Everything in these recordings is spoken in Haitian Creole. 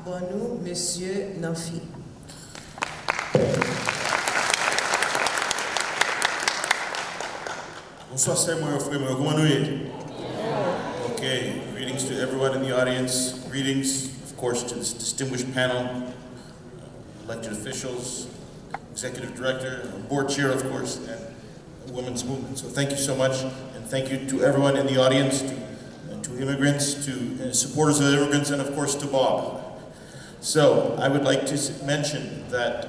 pour nous, Monsieur Nanfi. Bonsoir, comment nous? Okay, greetings to everyone in the audience. Greetings, of course, to this distinguished panel, elected officials, executive director, board chair, of course, and women's movement. So thank you so much, and thank you to everyone in the audience, to immigrants, to supporters of immigrants, and of course to Bob. So I would like to mention that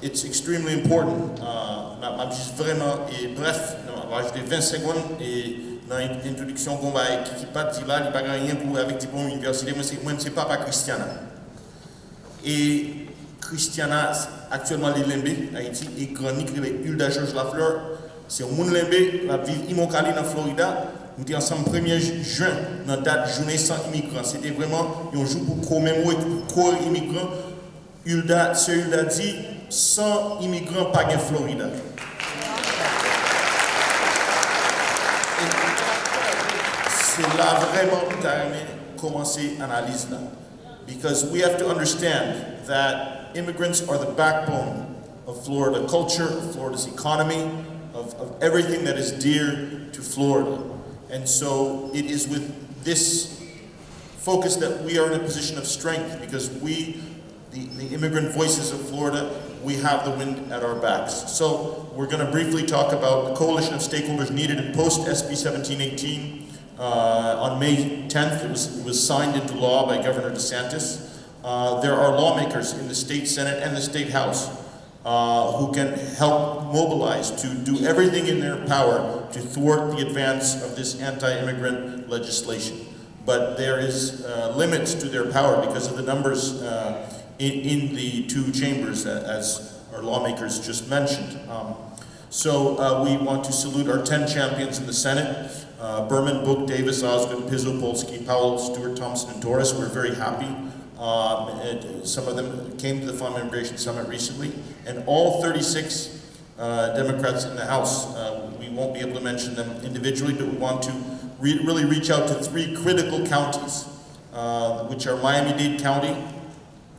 it's extremely important. Je suis vraiment bref, on va ajouter 20 secondes et dans l'introduction qu'on va qui pas dit là, il n'y a pas rien pour avec diplôme université, moi c'est Papa Christiana. Et Christiana actuellement les Limbé Haïti et chronique avec Hulda Georges Lafleur, c'est un monde Limbé, la ville Immokalee dans Florida. Nous étions ensemble 1er juin dans la date journée sans immigrants. C'était vraiment un jour pour commémorer pour corps immigrants. Hulda dit 100 immigrants pas en Florida. C'est là vraiment que nous avons commencé l'analyse là. Because we have to understand that immigrants are the backbone of Florida culture, of Florida's economy, of everything that is dear to Florida. And so it is with this focus that we are in a position of strength because we, the immigrant voices of Florida, we have the wind at our backs. So we're going to briefly talk about the coalition of stakeholders needed in post-SB 1718. On May 10th, it was signed into law by Governor DeSantis. There are lawmakers in the state Senate and the state House who can help mobilize to do everything in their power to thwart the advance of this anti-immigrant legislation. But there is limits to their power because of the numbers in the two chambers, as our lawmakers just mentioned. So we want to salute our 10 champions in the Senate. Berman, Book, Davis, Osgood, Pizzo, Polsky, Powell, Stewart, Thompson, and Torres. We're very happy. Some of them came to the Farm Immigration Summit recently. And all 36 Democrats in the House, we won't be able to mention them individually, but we want to really reach out to 3 critical counties, which are Miami-Dade County.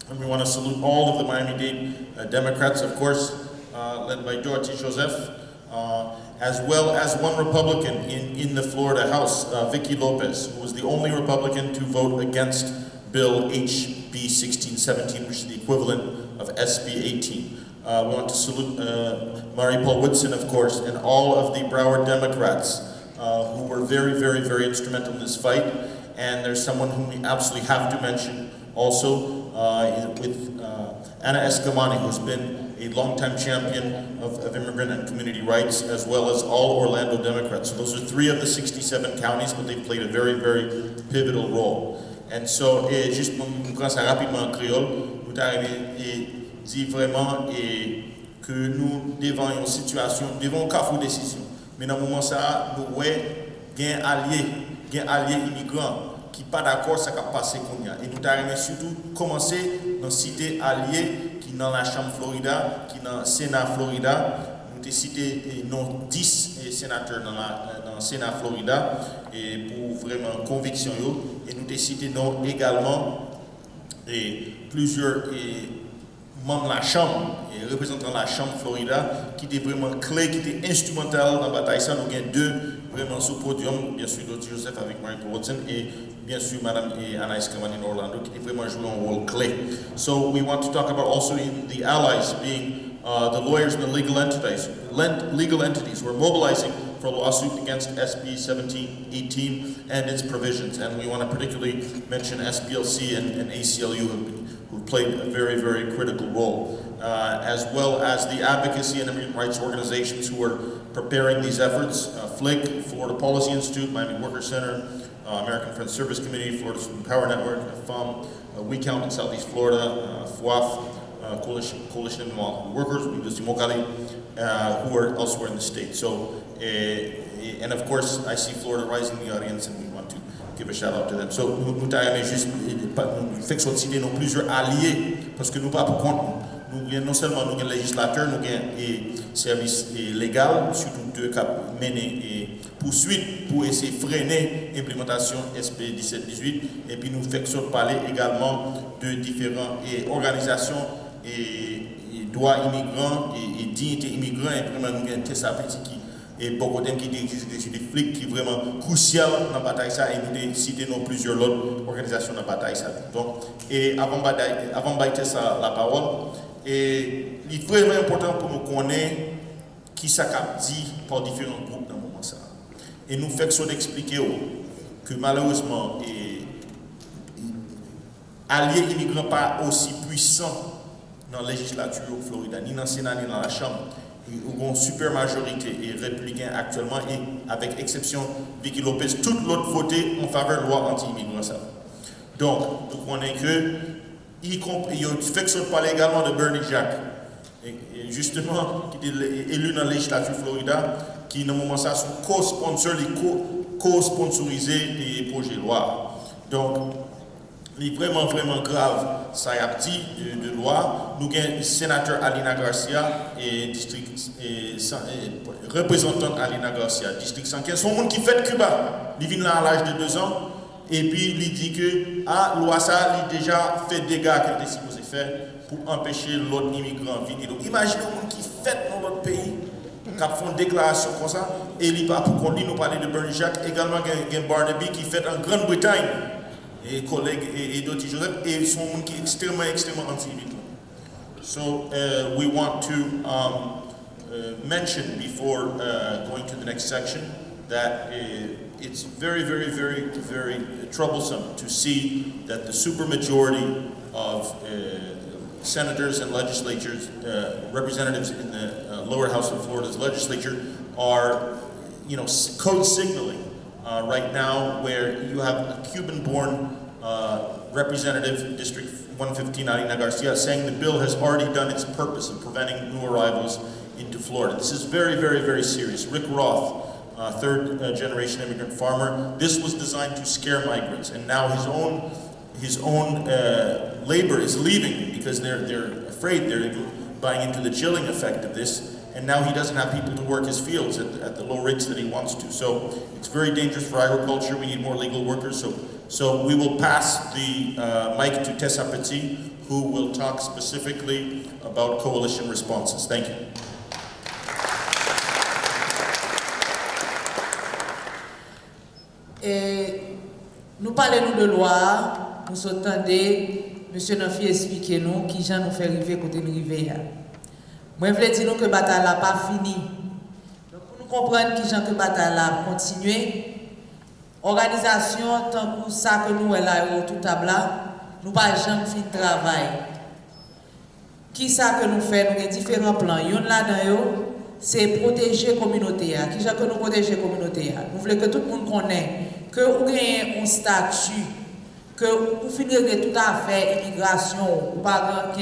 And we want to salute all of the Miami-Dade Democrats, of course, led by Dotie Joseph. As well as one Republican in the Florida House, Vicky Lopez, who was the only Republican to vote against Bill HB 1617, which is the equivalent of SB 18. We want to salute Mary Paul Woodson, of course, and all of the Broward Democrats who were very, very, very instrumental in this fight. And there's someone whom we absolutely have to mention also with Anna Escamani, who's been a longtime champion of immigrant and community rights, as well as all Orlando Democrats. So those are 3 of the 67 counties, but they've played a very, very pivotal role. And so, juste pour nous prendre ça rapidement en créole, nous t'arrivons et dire vraiment que nous devons une situation, nous devons un carrefour de décision. Mais dans le moment ça, nous voyons un allié immigrant qui pas d'accord ça qui passé qu'on y a. Et nous t'arrivons surtout commencer dans cité allié qui dans la Chambre Florida, qui dans le Sénat Florida. Nous avons cité nos 10 sénateurs dans le Sénat Florida et pour vraiment conviction. Et nous avons cité également plusieurs membres de la Chambre et représentants de la Chambre Florida qui étaient vraiment clés, qui étaient instrumentales dans la bataille. Ça, nous avons 2 vraiment sur le podium, bien sûr Dotie Joseph avec Mary Paul Woodson et bien sûr Madame Anna Escamani in Orlando qui étaient vraiment joué un rôle clé. So we want to talk about also in the allies being the lawyers and the legal entities who are mobilizing for a lawsuit against SB 1718 and its provisions. And we want to particularly mention SPLC and ACLU who played a very, very critical role, as well as the advocacy and immigrant rights organizations who are preparing these efforts. FLIC, Florida Policy Institute, Miami Worker Center, American Friends Service Committee, Florida Student Power Network, FUM, We Count in Southeast Florida, FWAF, Coalition of Workers, University of Immokalee, who are elsewhere in the state. So, and of course, I see Florida rising in the audience, and we want to give a shout out to them. So, nous t'avons juste fixé aussi nos plusieurs alliés, parce que nous pas pour compte, nous non seulement nous avons législateur, nous avons service légal, surtout deux qui mené poursuite pour essayer de freiner l'implémentation SP 17-18, et puis nous faisons parler également de différentes organisations et droits immigrants et dignité immigrants, et vraiment nous avons Tessa Petit et beaucoup d'entre qui dirigent des FLIC qui est vraiment crucial dans la bataille ça, et nous citer plusieurs autres organisations dans la bataille ça. Donc, et avant de ça la parole, et il est vraiment important pour nous connaître qui ça dit par différents groupes dans le moment ça. Et nous faisons d'expliquer que malheureusement, alliés immigrants pas aussi puissants dans la législature au Florida, ni dans le Sénat, ni dans la Chambre. Ils ont une super majorité et républicains actuellement, et avec exception de Vicky Lopez, tout l'autre voté en faveur de la loi anti-immigrants. Donc, nous connaissons que, il fait que ça parle également de Bernie Jack, et justement, qui est élu dans la législature Florida, qui, dans le moment ça, sont co-sponsorisés des projets de loi. Donc, il est vraiment, vraiment grave, ça y a petit de loi. Nous avons le sénateur Alina Garcia et représentante Alina Garcia, district 115. C'est un monde qui fait Cuba. Il vient là à l'âge de 2 ans. Et puis, il dit que la loi, ça, il a déjà fait des dégâts qu'elle est supposée faire pour empêcher l'autre immigrant de venir. Donc, imaginez un monde qui fait dans notre pays, qui font une déclaration comme ça. Et il pas pour qu'on nous parler de Bernie Jack. Également, il y a Barnaby qui fait en Grande-Bretagne. Et collègues et Dotie Joseph, et sont qui extrêmement anti-immigrant. So we want to mention before going to the next section that it's very, very, very, very troublesome to see that the supermajority of senators and legislatures, representatives in the lower house of Florida's legislature are, code signaling. Right now, where you have a Cuban-born representative, District 115, Alina Garcia, saying the bill has already done its purpose of preventing new arrivals into Florida. This is very, very, very serious. Rick Roth, third-generation immigrant farmer, this was designed to scare migrants, and now his own labor is leaving because they're afraid they're buying into the chilling effect of this. And now he doesn't have people to work his fields at the low rates that he wants to. So it's very dangerous for agriculture. We need more legal workers. So we will pass the mic to Tessa Petit, who will talk specifically about coalition responses. Thank you. Et nous parlons de loi, nous entendez, M. Nafi expliquer nous qui j'en nous fait arriver côté nous arriver. Moi, je voulais dire que la bataille n'a pas fini. Donc, pour nous comprendre que la bataille a continué, organisation, tant que ça que nous avons tout à blanc, nous n'avons jamais fini de travail. Qui ça que nous faisons? Nous avons différents plans. Il y en a là-dedans, c'est protéger la communauté. Qui ça que nous protéger la communauté? Nous voulons que tout le monde connaisse que vous avez un statut, que vous finirez tout à fait immigration, ou pas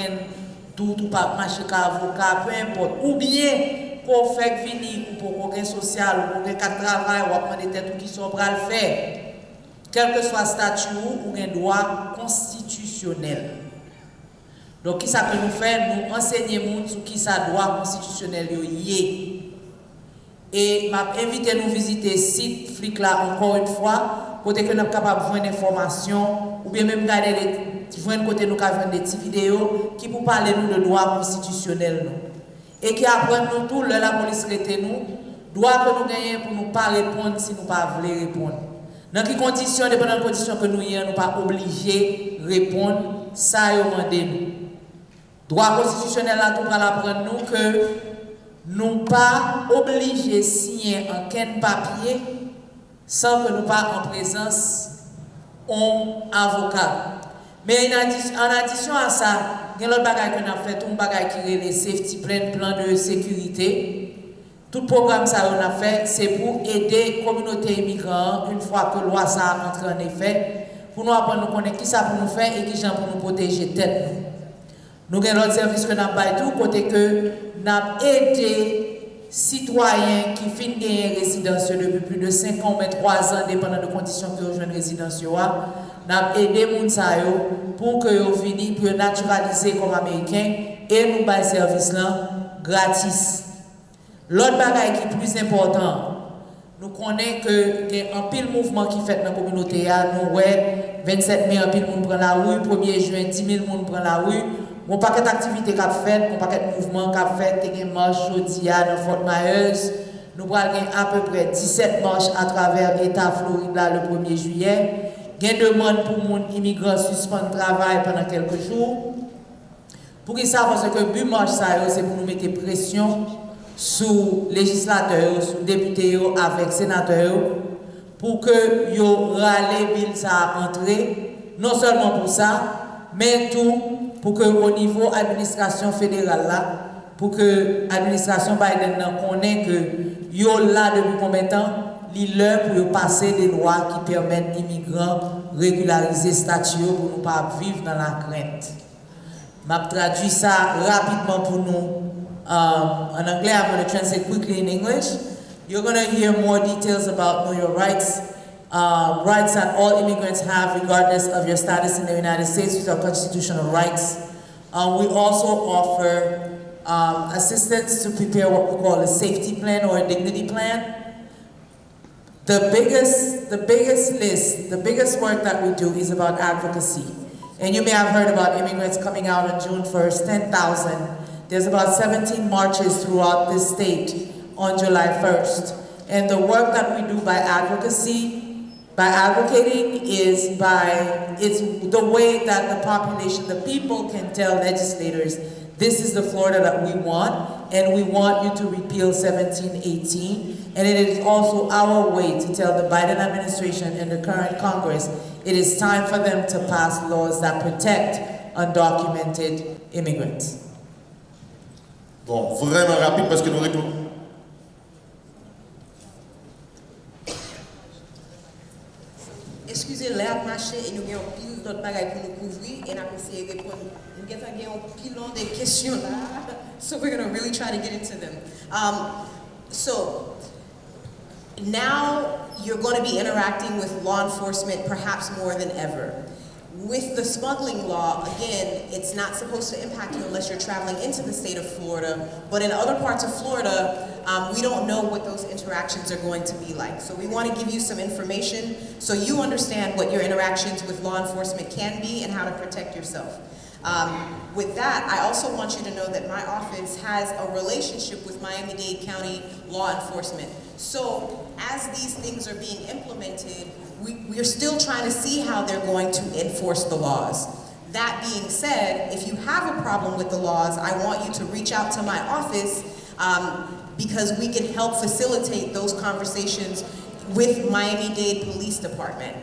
tout ou pas marcher avocat, peu importe, ou bien pour faire venir ou pour aucun social ou pour aucun travail ou apprendre des têtes qui sont prêts à le faire, quel que soit le statut ou un droit constitutionnel. Donc, qui ça que nous faisons? Nous enseignons sur qui ça droit constitutionnel y est. Et m'a invité à nous visiter le site FLIC là encore une fois, côté que nous sommes capables de voir des informations, ou bien même regarder les côté nous avons des petites vidéos qui pour parler nous de droit constitutionnel et qui apprennent nous tout la police traite nous droit que nous gagnons pour nous pas répondre si nous pas voulons répondre. Dans quelles conditions, dépendant des conditions que nous y nous pas obligés de répondre ça y demandé nous. Droit constitutionnel là tout pour apprendre nous que nous pas obligés de signer en quel papier sans que nous pas en présence d'un avocat. Mais en addition à ça, il y a l'autre bagage qu'on a fait, tout un bagage qui est le safety plan de sécurité. Tout programme ça qu'on a fait, c'est pour aider la communauté immigrantes une fois que la loi ça entre en effet, pour nous apprendre à connaître qui ça pour nous faire et qui gens pour nous protéger tête. Nous avons l'autre service que nous avons fait tout côté que nous avons aidé citoyens qui finissent gagner résidence depuis plus de 5 ans ou 3 ans, dépendant de conditions que rejoignent résidence. n'a aidé moun sa yo pour que yo vini pour naturaliser comme américain et nous bail service là gratis. L'autre bagaille qui est plus important, nous connaissons que y a un pile mouvement qui fait dans la communauté. Nous ouais 27 mai, un pile monde prend la rue, 1er juin 10 000 monde prend la rue. Mon paquet d'activités qu'a fait, mon paquet de mouvements qu'a fait, il y a une marche jeudi à Fort Myers. Nous avons à peu près 17 marches à travers l'État Floride là, le 1er juillet. Il y a une demande pour les immigrants suspendre le travail pendant quelques jours. Pour qu'ils savent parce que le but marche c'est pour nous mettre pression sur les législateurs, sur les députés avec les sénateurs pour que yo râle bill ça entrer, non seulement pour ça, mais tout pour que au niveau administration fédérale là, pour que l'administration Biden connaisse que yo là depuis combien de temps, l'heure pour passer des lois qui permettent aux immigrants de régulariser statut pour ne pas vivre dans la crainte. Je traduis ça rapidement pour nous en anglais. I'm going to translate quickly in English. You're going to hear more details about know your rights, rights that all immigrants have regardless of your status in the United States with our constitutional rights. We also offer assistance to prepare what we call a safety plan or a dignity plan. The biggest work that we do is about advocacy. And you may have heard about immigrants coming out on June 1st, 10,000. There's about 17 marches throughout this state on July 1st. And the work that we do by advocacy, by advocating it's the way that the population, the people can tell legislators, this is the Florida that we want, and we want you to repeal 1718. And it is also our way to tell the Biden administration and the current Congress, it is time for them to pass laws that protect undocumented immigrants. Bon, vraiment rapide parce que nous retournons. Excusez, l'air marché et nous avons pile d'autres bagages pour nous couvrir et nous avons essayé de répondre. Nous avons pile de questions là, so we're going to really try to get into them. So now you're going to be interacting with law enforcement perhaps more than ever. With the smuggling law, again, it's not supposed to impact you unless you're traveling into the state of Florida. But in other parts of Florida, we don't know what those interactions are going to be like. So we want to give you some information so you understand what your interactions with law enforcement can be and how to protect yourself. With that, I also want you to know that my office has a relationship with Miami-Dade County law enforcement. So as these things are being implemented, we're still trying to see how they're going to enforce the laws. That being said, if you have a problem with the laws, I want you to reach out to my office because we can help facilitate those conversations with Miami-Dade Police Department.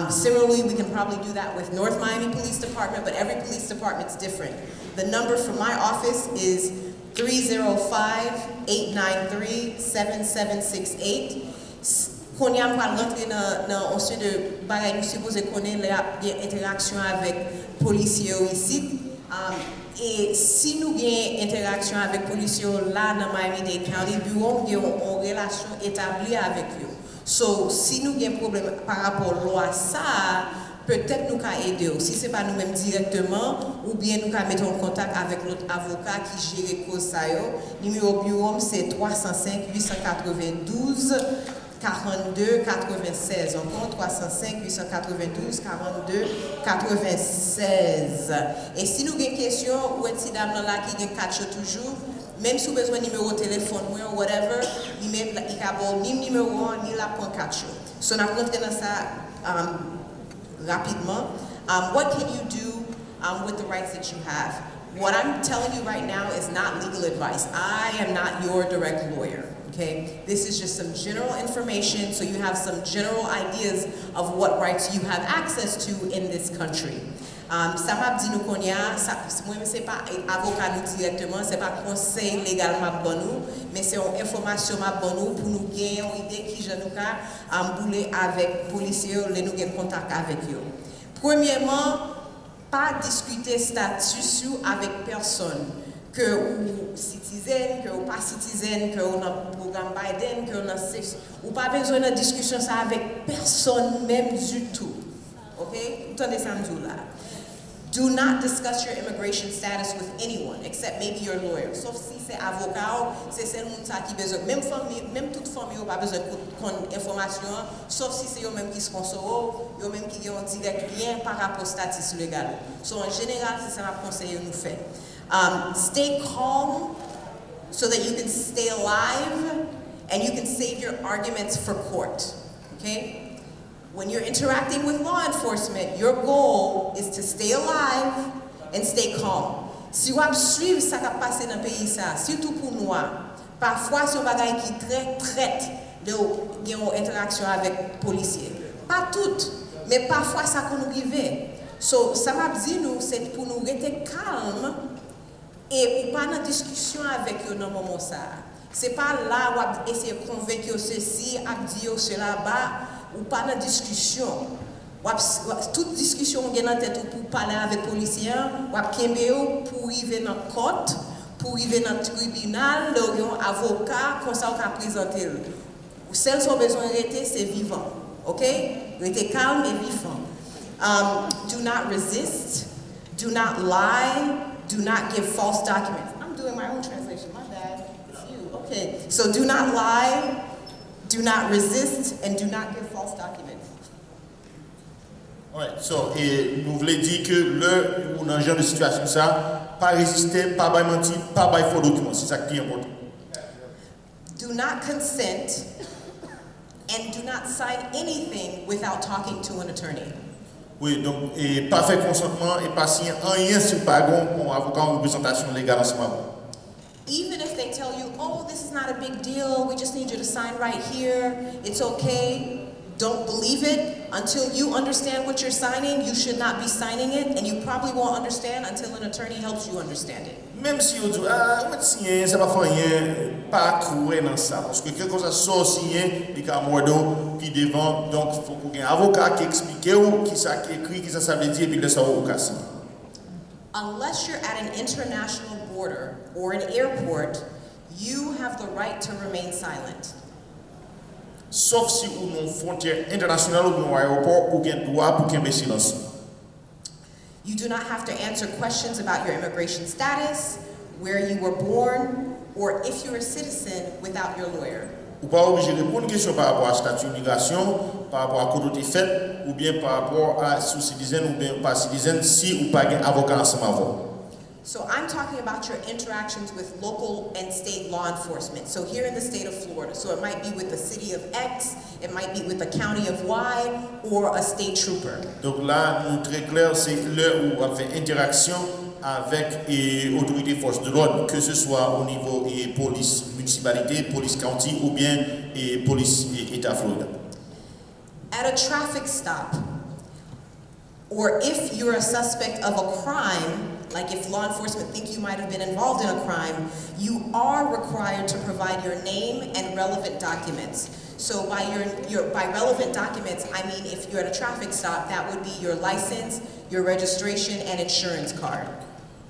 Similarly, we can probably do that with North Miami Police Department, but every police department's different. The number for my office is 305-893-7768. Qu'on y a pas rentré dans un sujet de bagaille, nous supposons connaître les interactions avec policiers ici. Et si nous avons une interaction avec les policiers là dans Miami-Dade County, bureau a une relation établie avec eux. So, si nous avons un problème par rapport à la loi, ça, peut-être nous pouvons aider. Si ce n'est pas nous-mêmes directement, ou bien nous pouvons mettre en contact avec l'autre avocat qui gère la cause. Le numéro bureau, c'est 305-892. 42 96, encore 305 892 42 96. Et si nous avons une question, ou est-ce que là qui a 4 choses toujours, même si vous avez besoin de numéro de téléphone ou whatever, il n'y a pas ni numéro 1 ni la point 4 choses. So, on a rentré dans ça rapidement. What can you do with the rights that you have? What I'm telling you right now is not legal advice. I am not your direct lawyer. Okay? This is just some general information so you have some general ideas of what rights you have access to in this country. Ça m'a dit nous qu'on y a, moi c'est pas avocat nous directement, c'est pas conseil légal m'a bon nous, mais c'est une information m'a bon nous pour nous gagner une idée qui je nous ka bouler avec policiers, les nous gagner contact avec eux. Premièrement, pas discuter statut avec personne. Que ou citoyen, que ou pas citoyen, que ou dans programme Biden, que ou dans sexe, ou pas besoin de discussion ça avec personne même du tout. OK? okay? Entendez ça m'dou là. Do not discuss your immigration status with anyone except maybe your lawyer. Sauf si c'est avocat, c'est celle qui besoin même toute famille pas besoin de information, sauf si c'est eux même qui sponsor, eux même qui ont direct lien par rapport au statut légal. So en général, c'est ça m'a conseillé nous faire. Stay calm so that you can stay alive and you can save your arguments for court. Okay? When you're interacting with law enforcement, your goal is to stay alive and stay calm. Si vous suivez ce qui a passé dans le pays, surtout pour nous, parfois c'est un bagage qui traite de interaction avec les policiers. Pas toutes, mais parfois ça qu'on nous arrive. So, ça m'a dit nous, c'est pour nous rester calmes et pas dans discussion avec eux dans le moment ça. C'est pas là où on essaie de convaincre ceci, à dire cela bas. Ou pas de discussion. Toute discussion on gagne en tête pour parler avec les policiers, ou pour arriver dans la cour, pour arriver dans le tribunal, un avocat, comme ça on peut présenter. Celles qui ont besoin de rester, c'est vivant. Ok? Rester calme et vivant. Do not resist. Do not lie. Do not give false documents. I'm doing my own translation. My bad. It's you. Okay. So do not lie. Do not resist and do not give false documents. Alright, so, et nous voulons dire que dans un genre de situation ça, pas résister, pas mentir, pas faux documents, c'est ça qui est important. Do not consent and do not sign anything without talking to an attorney. Oui, donc, et pas faire consentement et pas signer rien sur pas un avocat en représentation légale en ce moment. Even if they tell you, oh, this is not a big deal, we just need you to sign right here, it's okay, don't believe it. Until you understand what you're signing, you should not be signing it, and you probably won't understand until an attorney helps you understand it. Même si on dit, on va signer, ça va faire rien, pas courir dans ça, parce que quelque chose à sort signer, il y a un mot puis devant, donc il faut qu'il y ait un avocat qui explique qui ça qui écrit, qui ça veut dire, et puis le savoir au cas. Unless you're at an international border or an airport, you have the right to remain silent. Sauf si ou non frontière internationale ou non aéroport ou bien droit pour qu'il y ait silence. You do not have to answer questions about your immigration status, where you were born, or if you're a citizen without your lawyer. Ou pas obligé de répondre aux questions par rapport à statut d'immigration, par rapport à quoi tu es fait, ou bien par rapport à sous citizen ou bien pas citizen si ou pas un avocat ensemble avant. So I'm talking about your interactions with local and state law enforcement. So here in the state of Florida, so it might be with the city of X, it might be with the county of Y, or a state trooper. Donc là, nous très clair, c'est l'heure où on fait interaction avec les autorités forces de l'ordre, que ce soit au niveau des police municipalité, police county ou bien police État Florida. At a traffic stop, or if you're a suspect of a crime, like if law enforcement think you might have been involved in a crime, you are required to provide your name and relevant documents. So by by relevant documents, I mean if you're at a traffic stop, that would be your license, your registration, and insurance card.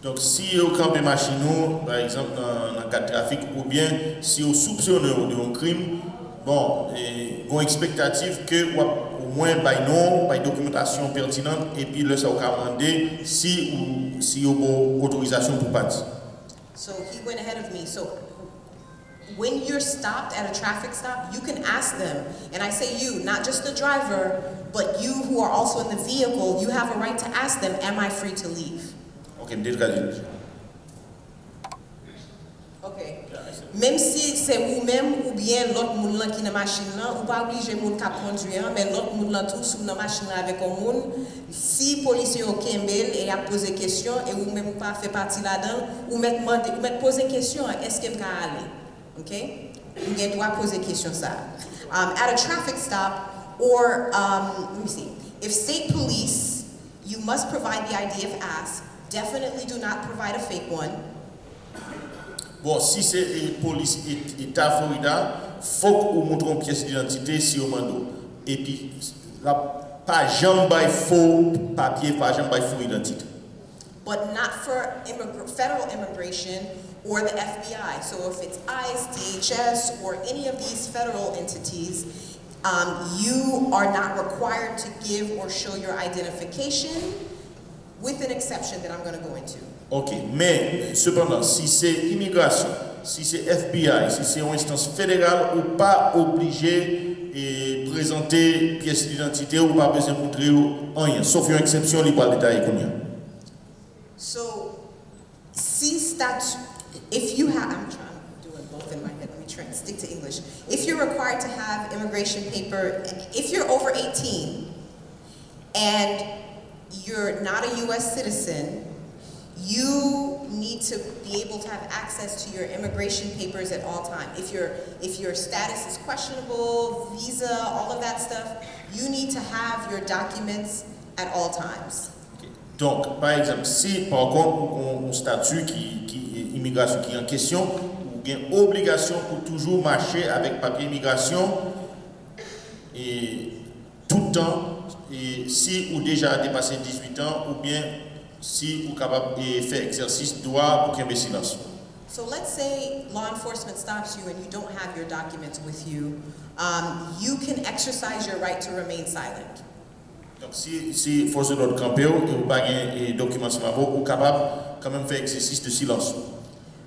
Donc si vous campez machine, par exemple dans le cas de trafic, ou bien si vous soupçonnez d'un crime, bon, une expectative que au moins by nom, by documentation pertinente, et puis le ça vous demander si vous avez autorisation pour partir. So he went ahead of me. So when you're stopped at a traffic stop, you can ask them, and I say you, not just the driver, but you who are also in the vehicle, you have a right to ask them, am I free to leave? Ok, me Ok. Même si c'est vous-même ou bien l'autre monde qui est dans la machine, ou pas obligé de conduire, mais l'autre monde tout sur la machine avec un monde, si le policier au Kembel et a posé question et vous-même pas fait partie là-dedans, ou mettre poser question, est-ce que je peux aller? Ok? Vous avez droit poser question ça. At a traffic stop, or let me see, if state police, you must provide the ID if asked. Definitely do not provide a fake one. Bon, si c'est police État Florida, faut qu'on montre une pièce d'identité si on mando. Et puis, pas jamais faux papier, pas jamais faux identité. But not for federal immigration or the FBI. So if it's ICE, DHS, or any of these federal entities, You are not required to give or show your identification, with an exception that I'm going to go into. Ok, mais cependant, si c'est immigration, si c'est FBI, si c'est une instance fédérale, ou pas obligé de présenter pièce d'identité ou pas besoin de montrer rien, sauf une exception, il va détailler combien. So, si statute, if you have, I'm trying to do it both in my head, let me try and stick to English. If you're required to have immigration paper, if you're over 18 and you're not a US citizen, you need to be able to have access to your immigration papers at all times. If your status is questionable, visa, all of that stuff, you need to have your documents at all times. Okay. Donc, par exemple, si par contre un statut qui immigration qui est en question, ou bien obligation pour toujours marcher avec papier immigration et tout le temps, et si ou déjà dépassé 18 ans, ou bien si vous êtes capable de faire exercice droit pour qu'il y ait silence. So let's say law enforcement stops you and you don't have your documents with you. You can exercise your right to remain silent. Donc si force de l'ordre campé et vous n'avez pas de documents sur vous, vous êtes capable quand même faire exercice de silence.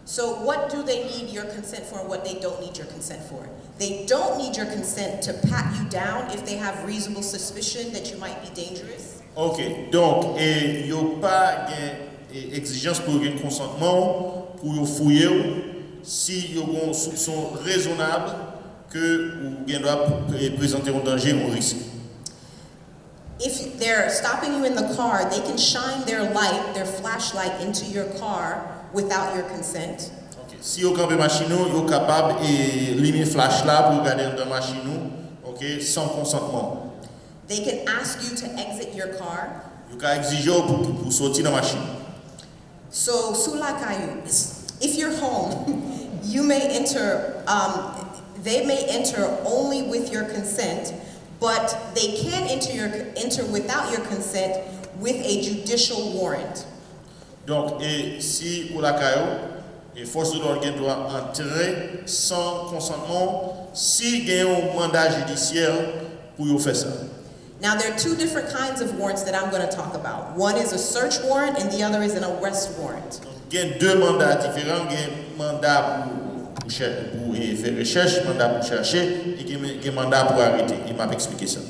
So what do they need your consent for and what they don't need your consent for? They don't need your consent to pat you down if they have reasonable suspicion that you might be dangerous. Ok, donc il n'y a pas d'exigence pour un consentement pour fouiller si il y a un soupçon raisonnable que vous devez présenter un danger ou un risque. If they're stopping you in the car, they can shine their light, their flashlight into your car without your consent. Okay. Si vous avez une machine, vous êtes capable d'allumer flash là pour regarder dans la machine, okay, sans consentement. They can ask you to exit your car. Vous pouvez exiger pour sortir de la machine. So, sulakayu, if you're home, you may enter, they may enter only with your consent, but they can enter without your consent with a judicial warrant. Donc, si vous l'avez, les forces de l'ordre doivent entrer sans consentement si il y a un mandat judiciaire pour faire ça. Now, there are two different kinds of warrants that I'm going to talk about. One is a search warrant and the other is an arrest warrant. Il y a deux mandats différents. Il y a un mandat pour faire recherche, mandat pour chercher, et il y a un mandat pour arrêter. Il m'a expliqué ça.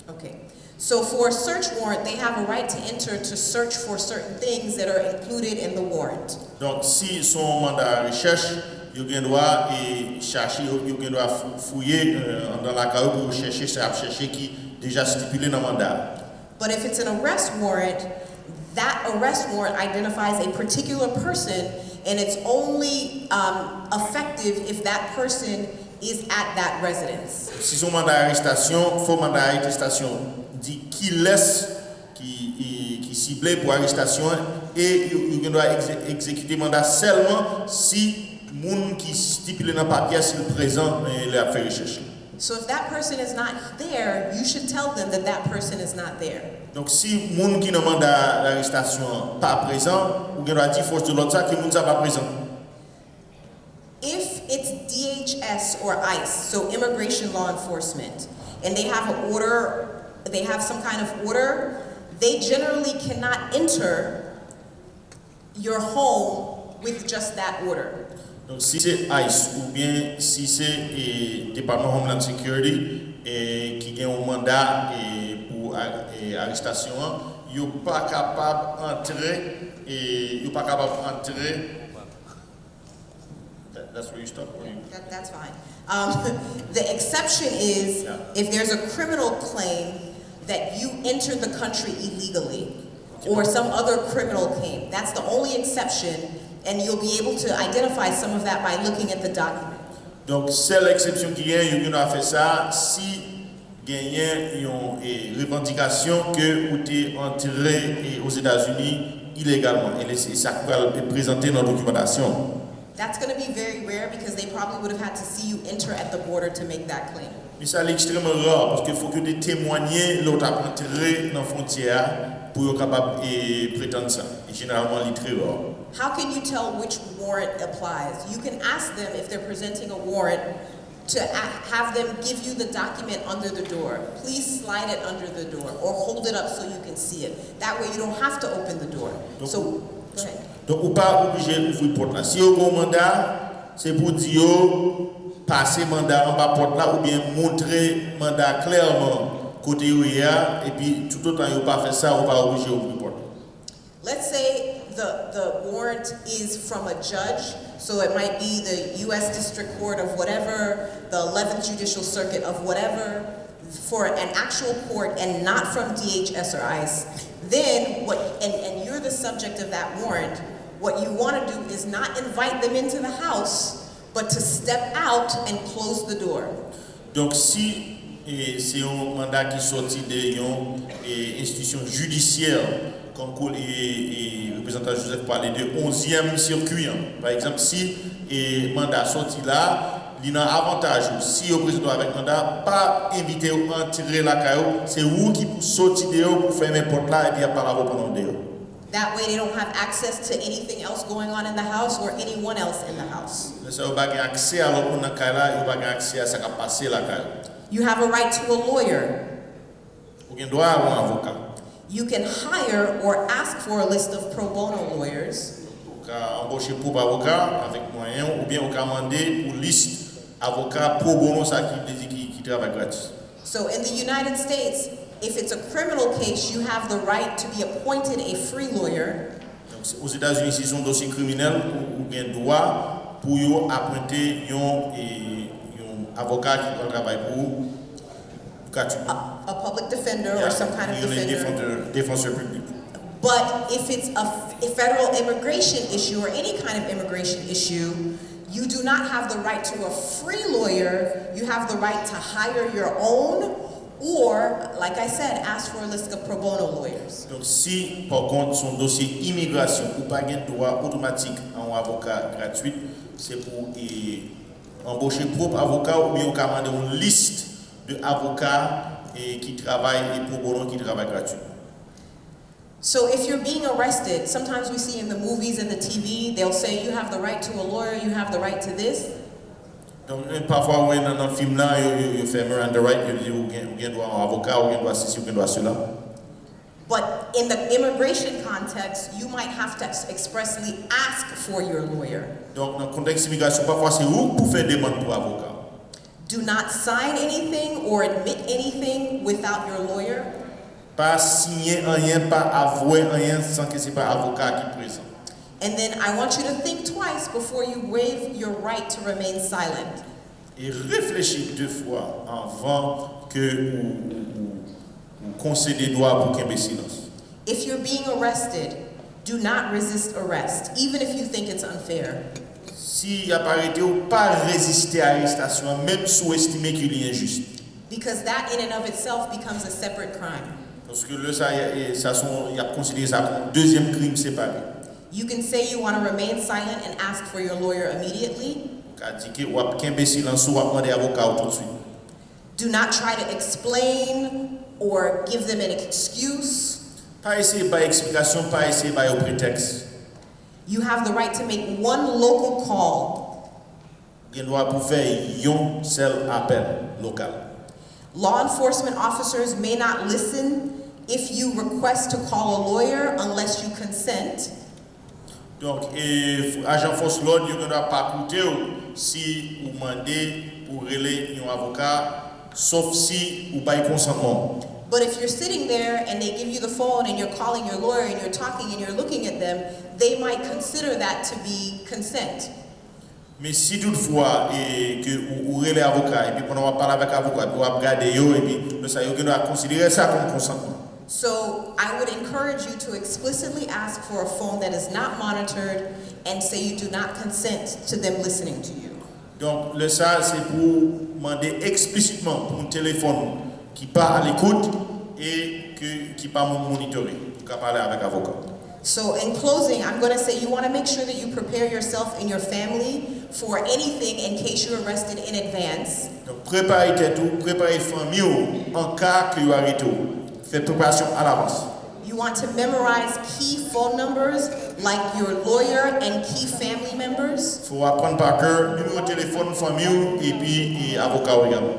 Okay. So for a search warrant, they have a right to enter to search for certain things that are included in the warrant. Donc, si son mandat de recherche, il doit chercher, il doit fouiller dans la carrière pour chercher, c'est à chercher qui déjà stipulé dans le mandat. But if it's an arrest warrant, that arrest warrant identifies a particular person, and it's only effective if that person is at that residence. Si son mandat d'arrestation, faux mandat d'arrestation dit qu'il laisse, qui ciblé pour arrestation, et il doit exécuter le mandat seulement si le monde qui stipule dans le papier s'il est présent et l'a fait rechercher. So if that person is not there, you should tell them that that person is not there. Donc si le monde qui n'a mandat d'arrestation pas présent, ou doit dire force de l'ordre ça que le monde n'est pas présent. If it's DHS or ICE, so immigration law enforcement, and they have an order, they have some kind of order, they generally cannot enter your home with just that order. Donc si c'est ICE ou bien si c'est département Homeland Security qui a un mandat pour arrestation, ils sont pas capable d'entrer That's where you stop. That's fine. The exception is if there's a criminal claim that you entered the country illegally or some other criminal claim. That's the only exception, and you'll be able to identify some of that by looking at the document. Donc, c'est l'exception qui est, il y a fait ça si il y a une revendication que vous êtes entré aux États-Unis illégalement. Et ça peut être présenté dans la documentation. That's going to be very rare because they probably would have had to see you enter at the border to make that claim. Mais ça est extrêmement rare parce qu'il faut que des témoigner l'autre a entré dans la frontière pour être capable de prétendre ça. Et généralement, il est très rare. How can you tell which warrant applies? You can ask them if they're presenting a warrant to have them give you the document under the door. Please slide it under the door or hold it up so you can see it. That way you don't have to open the door. So, go ahead. Donc, ou pas obligé d'ouvrir porte là. Si vous avez un mandat, c'est pour dire passer mandat en bas porte là ou bien montrer mandat clairement côté où il y a et puis tout autant vous pas faire ça, ou pas obligé d'ouvrir porte. Let's say the warrant is from a judge, so it might be the U.S. District Court of whatever, the 11th Judicial Circuit of whatever, for an actual court and not from DHS or ICE. Then, and you're the subject of that warrant, what you want to do is not invite them into the house, but to step out and close the door. Donc si c'est un mandat qui sorti de une institution judiciaire, comme le représentant Joseph parlait de 11e circuit. Par exemple, si le mandat sorti là, il y a un avantage. Si le président avec mandat, pas invité ou entrer la caillou, c'est vous qui pour sortir dehors pour fermer la porte là et puis à parler pendant dehors. That way they don't have access to anything else going on in the house or anyone else in the house. You have a right to a lawyer. You can hire or ask for a list of pro bono lawyers. So in the United States, if it's a criminal case, you have the right to be appointed a free lawyer. Aux États-Unis, si c'est un dossier criminel, vous avez droit pour appointer un avocat qui travaille pour vous. A public defender or some kind of defender. Défenseur public. But if it's a federal immigration issue or any kind of immigration issue, you do not have the right to a free lawyer. You have the right to hire your own, or, like I said, ask for a list of pro bono lawyers. Donc, si par contre son dossier immigration ou pas un droit automatique à un avocat gratuit, c'est pour embaucher propre avocat ou bien commander une liste d'avocats qui travaillent et pro bono qui travaillent gratuit. So if you're being arrested, sometimes we see in the movies and the TV, they'll say you have the right to a lawyer, you have the right to this. Donc parfois ouais dans le film là il fait Miranda right, il dit ou doit un avocat ou doit ceci ou doit cela. But in the immigration context, you might have to expressly ask for your lawyer. Donc dans le contexte immigration parfois c'est vous pour faire demande pour avocat. Do not sign anything or admit anything without your lawyer. Pas signer rien, pas avouer rien sans que c'est pas avocat qui présent. And then I want you to think twice before you waive your right to remain silent. Et réfléchis deux fois avant que vous concédez droit pour qu'il y ait silence. If you're being arrested, do not resist arrest, even if you think it's unfair. Si y a pas arrêté ou pas résister à l'arrestation, même sous-estimer qu'il est injuste. Because that in and of itself becomes a separate crime. Parce que là, il a considéré ça comme un deuxième crime séparé. You can say you want to remain silent and ask for your lawyer immediately. Do not try to explain or give them an excuse. You have the right to make one local call. Law enforcement officers may not listen if you request to call a lawyer unless you consent. Donc, agent force l'ordre, il ne doit pas écouter si vous demandez pour relayer un avocat, sauf si vous n'avez pas consentement. But if you're sitting there and they give you the phone and you're calling your lawyer and you're talking and you're looking at them, they might consider that to be consent. Mais si toutefois que vous relayez avocat et puis pendant qu'on parle avec l'avocat, puis vous regardez et puis ça, vous doit considérer ça comme consentement. So I would encourage you to explicitly ask for a phone that is not monitored and say you do not consent to them listening to you. Donc le ça c'est pour demander explicitement pour un téléphone qui pas à l'écoute et qui pas monitoré pour parler avec l'avocat. So in closing, I'm going to say you want to make sure that you prepare yourself and your family for anything in case you're arrested in advance. Donc préparez tout, préparez famille en cas que vous arrêtez. Faites préparation à l'avance. You want to memorize key phone numbers like your lawyer and key family members. Faut apprendre par cœur numéro téléphone famille et puis avocat également.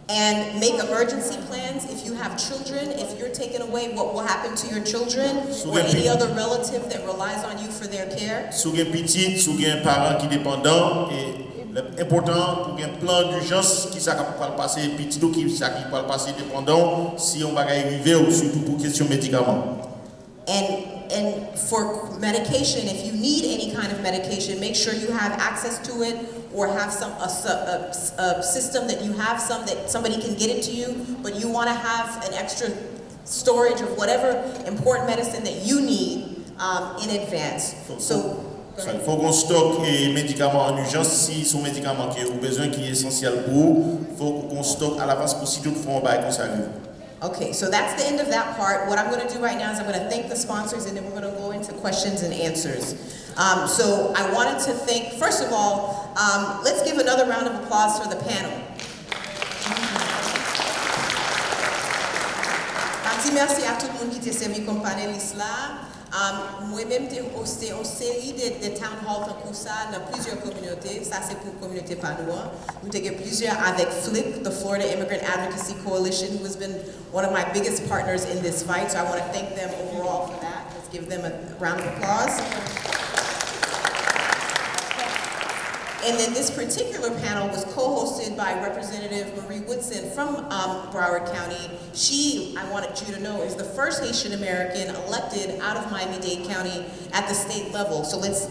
And make emergency plans if you have children. If you're taken away, what will happen to your children or any other relative that relies on you for their care. Si vous avez petit, si vous avez un parent qui est dépendant, et l'important pour un plan d'urgence qui ça va passer petit ou qui ça qui va passer dépendant si on va arriver ou surtout pour question médicaments. And for medication, if you need any kind of medication, make sure you have access to it or have a system that you have that somebody can get it to you, but you want to have an extra storage of whatever important medicine that you need in advance. Il faut qu'on stocke les médicaments en urgence si son médicament qui est au besoin qui est essentiel pour vous, il faut qu'on stocke à l'avance pour si toutefois on va que ça arrive. Okay, so that's the end of that part. What I'm going to do right now is I'm going to thank the sponsors and then we're going to go into questions and answers. So I wanted to thank, first of all, let's give another round of applause for the panel. Merci à tout le monde qui t'a servi comme panéliste là. Moi-même, j'ai hosté une série de town halls comme ça dans plusieurs communautés. Ça, c'est pour la communauté panois. Nous avons plusieurs avec FLIC, the Florida Immigrant Advocacy Coalition, who has been one of my biggest partners in this fight. So I want to thank them overall for that. Let's give them a round of applause. And then this particular panel was co-hosted by Representative Marie Woodson from Broward County. She, I wanted you to know, is the first Haitian American elected out of Miami-Dade County at the state level. So let's,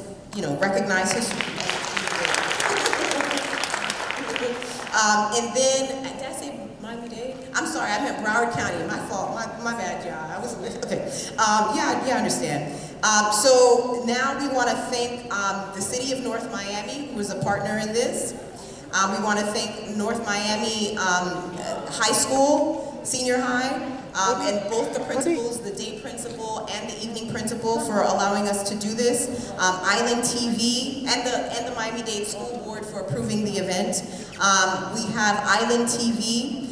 recognize history. And then, did I say Miami-Dade? I'm sorry, I meant Broward County. My fault. My bad, y'all. I wasn't okay. Yeah, I understand. So now we want to thank the City of North Miami, who is a partner in this. We want to thank North Miami High School, Senior High, and both the principals, the day principal and the evening principal, for allowing us to do this. Island TV and the Miami-Dade School Board for approving the event. We have Island TV.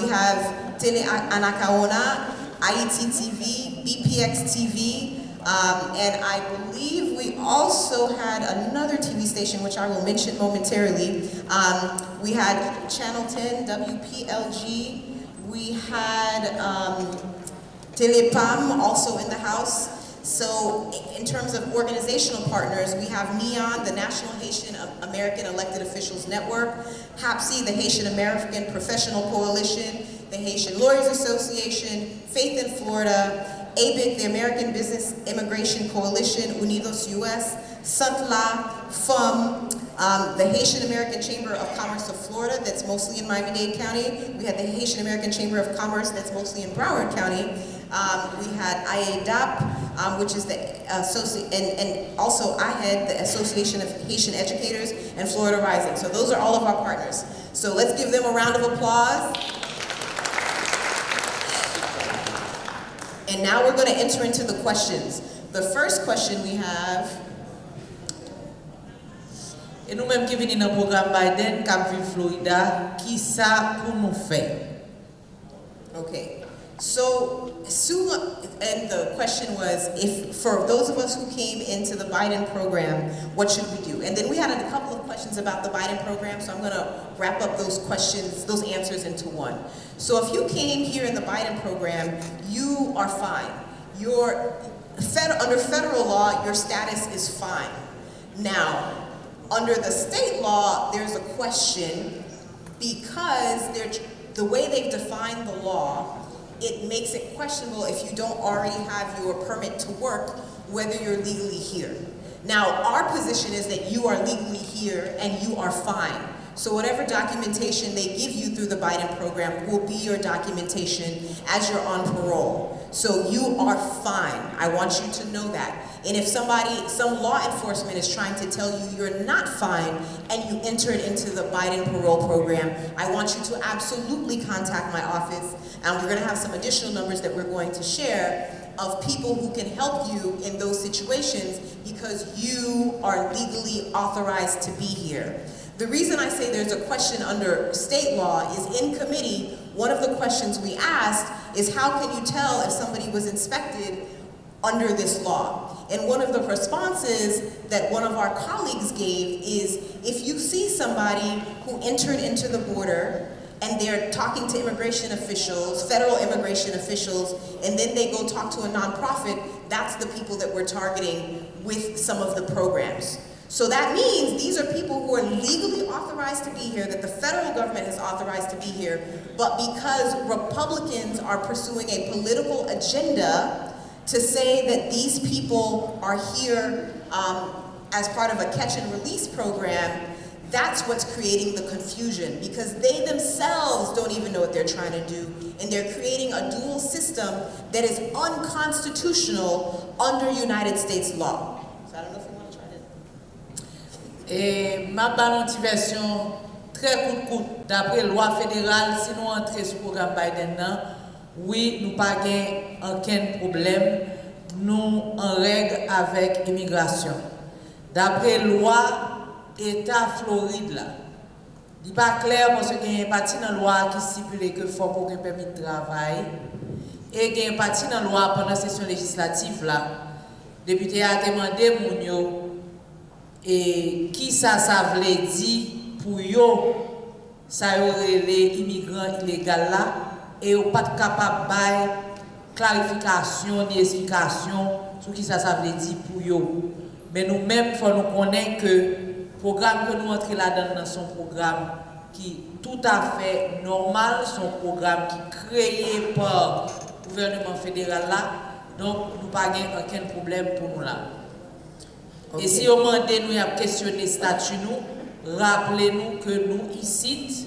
We have Tele Anacaona, IET TV, BPX TV. And I believe we also had another TV station, which I will mention momentarily. We had Channel 10, WPLG. We had Telepam also in the house. So in terms of organizational partners, we have NEON, the National Haitian American Elected Officials Network, HAPSI, the Haitian American Professional Coalition, the Haitian Lawyers Association, Faith in Florida, ABIC, the American Business Immigration Coalition, Unidos US, SUNTLA, FUM, the Haitian American Chamber of Commerce of Florida, that's mostly in Miami-Dade County. We had the Haitian American Chamber of Commerce, that's mostly in Broward County. We had IADAP, which is the and also I had the Association of Haitian Educators, and Florida Rising. So those are all of our partners. So let's give them a round of applause. And now we're going to enter into the questions. The first question we have. Et nous-mêmes qui venons dans le programme Biden, Cap Ville Florida, qui ça pour nous faire? Okay. So, and the question was, if for those of us who came into the Biden program, what should we do? And then we had a couple of questions about the Biden program, so I'm going to wrap up those questions, those answers into one. So if you came here in the Biden program, you are fine. Under federal law, your status is fine. Now, under the state law, there's a question because the way they've defined the law, it makes it questionable if you don't already have your permit to work, whether you're legally here. Now, our position is that you are legally here and you are fine. So whatever documentation they give you through the Biden program will be your documentation as you're on parole. So you are fine. I want you to know that. And if some law enforcement is trying to tell you you're not fine and you entered into the Biden parole program, I want you to absolutely contact my office. And we're going to have some additional numbers that we're going to share of people who can help you in those situations because you are legally authorized to be here. The reason I say there's a question under state law is in committee, one of the questions we asked is how can you tell if somebody was inspected under this law? And one of the responses that one of our colleagues gave is, if you see somebody who entered into the border and they're talking to immigration officials, federal immigration officials, and then they go talk to a nonprofit, that's the people that we're targeting with some of the programs. So that means these are people who are legally authorized to be here, that the federal government has authorized to be here, but because Republicans are pursuing a political agenda to say that these people are here as part of a catch and release program, that's what's creating the confusion, because they themselves don't even know what they're trying to do, and they're creating a dual system that is unconstitutional under United States law. So I don't know if you want to try it. Et ma version très courte d'après loi fédérale, si nous entrons sur le programme Biden, oui, nous n'avons pas aucun problème, nous en règle avec l'immigration. D'après loi État Floride là, il n'est pas clair parce qu'il y a une partie dans la loi qui stipule qu'il faut qu'on ait un permis de travail, et il y a une partie dans la loi pendant la session législative là, le député a demandé Mounio et qui ça voulait dire pour yo ça aurait les immigrants illégaux là, et on pas capable de clarification ni explication sur qui ça voulait dire pour yo. Mais nous-mêmes, il faut nous connaître que le programme que nous entrons là-dedans, c'est un programme qui est tout à fait normal, c'est un programme qui est créé par le gouvernement fédéral là, donc nous n'avons pas aucun problème pour nous là. Okay. Et si on demande nous à questionner le statut, nous, rappelez-nous que nous ici,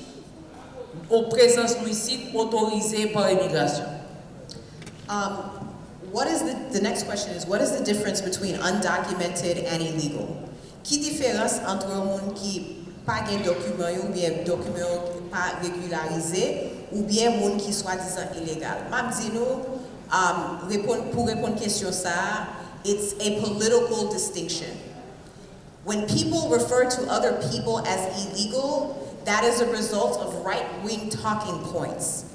en présence nous ici, autorisés par l'immigration. What is the next question is, what is the difference between undocumented and illegal? Qui différence entre un monde qui pas de document ou bien document pas régularisé ou bien monde qui soi-disant illégal? M'a dit nous pour répondre question ça, it's a political distinction. When people refer to other people as illegal, that is a result of right-wing talking points.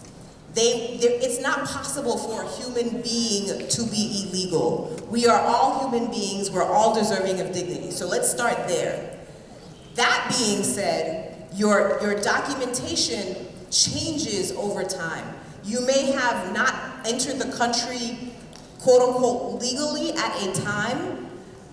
It's not possible for a human being to be illegal. We are all human beings, we're all deserving of dignity. So let's start there. That being said, your documentation changes over time. You may have not entered the country, quote unquote, legally at a time,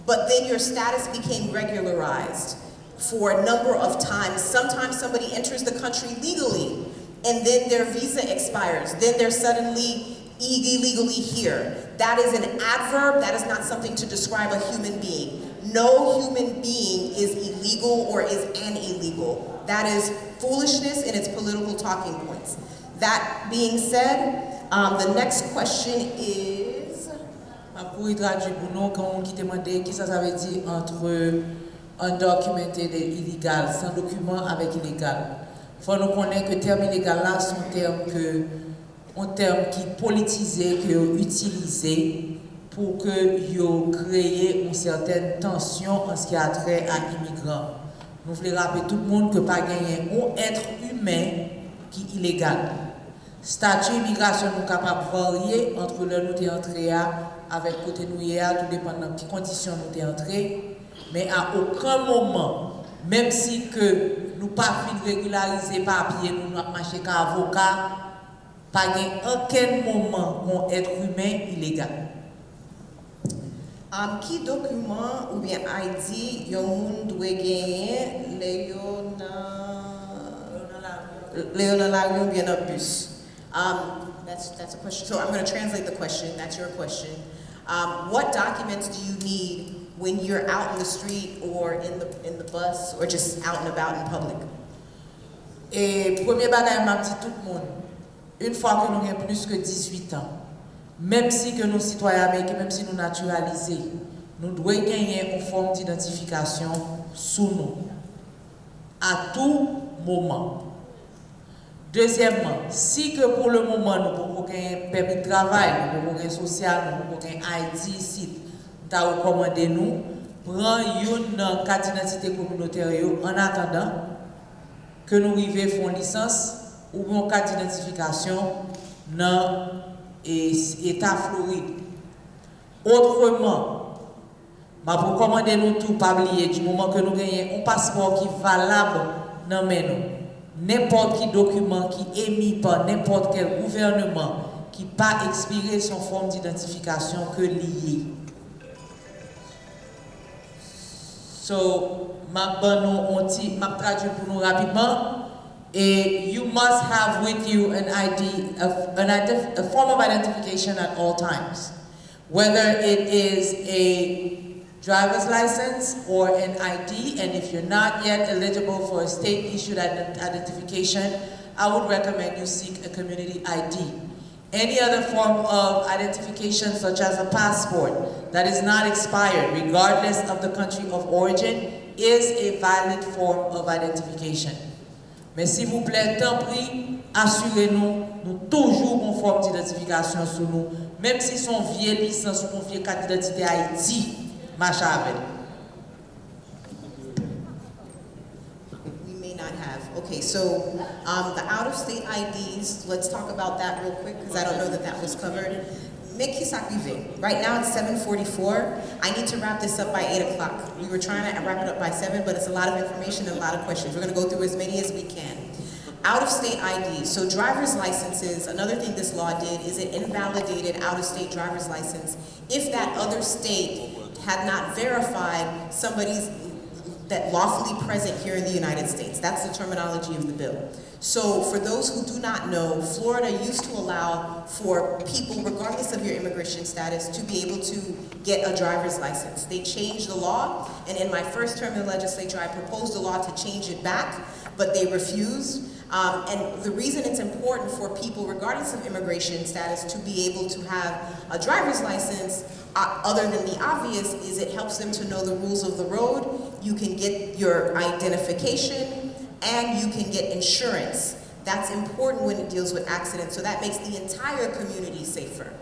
but then your status became regularized for a number of times. Sometimes somebody enters the country legally, and then their visa expires. Then they're suddenly illegally here. That is an adverb, that is not something to describe a human being. No human being is illegal or is an illegal. That is foolishness and it's political talking points. That being said, the next question is... Pour y traduire pour nous, quand on demande qui ça veut dire entre undocumented et illégal, sans document avec illégal. Il faut nous connaître que le terme illégal là, c'est un terme qui est politisé, qui est utilisé pour que yo créer une certaine tension en ce qui a trait à l'immigrant. Nous voulons rappeler tout le monde que pas gagner un être humain qui est illégal. Statut immigration nous capable de varier entre le nous t'es entré avec côté nous tout dépendant de quelles conditions nous t'es entré, mais à aucun moment, même si que nous pas fin régulariser papier, nous n'avons marché qu'à avocat, pas aucun moment qu'on être humain illégal. Qui document ou bien ID yon moun doit gagner Léonard ou bien un bus? That's a question. So I'm going to translate the question. That's your question. What documents do you need when you're out in the street or in the bus or just out and about in public? Et premier bagage m'a dit tout le monde, une fois que nous avons plus que 18 ans, même si que nous citoyens américains, même si nous naturalisés, nous devons gagner une forme d'identification sous nous à tout moment. Deuxièmement, si que pour le moment nous pouvons gagner un permis de travail, nous pouvons gagner social, nous pouvons gagner ID ici, nous recommandé nous prendre une carte d'identité communautaire en attendant que nous arrivions à faire une licence ou une carte d'identification dans État Floride. Autrement, je recommande nous tout pas oublier du moment que nous gagnons un passeport qui est valable dans n'importe quel document qui est émis par n'importe quel gouvernement qui n'a pas expiré son forme d'identification que lié. So, je traduis pour nous rapidement. Et you must have with you an ID, a form of identification at all times. Whether it is a driver's license or an ID, and if you're not yet eligible for a state-issued identification, I would recommend you seek a community ID. Any other form of identification, such as a passport, that is not expired, regardless of the country of origin, is a valid form of identification. Mais s'il vous plaît, tant pis, assurez-nous, nous toujours une forme d'identification sur nous, même si son vieille licence ou son vieille carte d'identité Haïti, marche avec. We may not have. Okay, so the out-of-state IDs, let's talk about that real quick because I don't know that that was covered. Right now it's 7:44. I need to wrap this up by 8 o'clock. We were trying to wrap it up by 7, but it's a lot of information and a lot of questions. We're going to go through as many as we can. Out-of-state IDs. So driver's licenses, another thing this law did is it invalidated out-of-state driver's license if that other state had not verified somebody's that lawfully present here in the United States. That's the terminology of the bill. So for those who do not know, Florida used to allow for people, regardless of your immigration status, to be able to get a driver's license. They changed the law, and in my first term in the legislature, I proposed a law to change it back, but they refused. And the reason it's important for people, regardless of immigration status, to be able to have a driver's license, other than the obvious, is it helps them to know the rules of the road. You can get your identification, and you can get insurance. That's important when it deals with accidents, so that makes the entire community safer.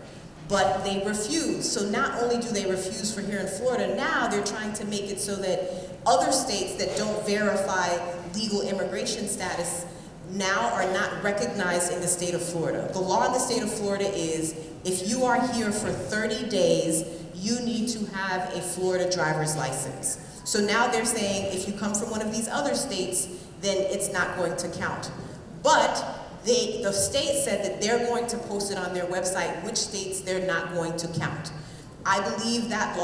But they refuse. So not only do they refuse for here in Florida, now they're trying to make it so that other states that don't verify legal immigration status now are not recognized in the state of Florida. The law in the state of Florida is if you are here for 30 days, you need to have a Florida driver's license. So now they're saying if you come from one of these other states, then it's not going to count. But the state said that they're going to post it on their website which states they're not going to count. I believe that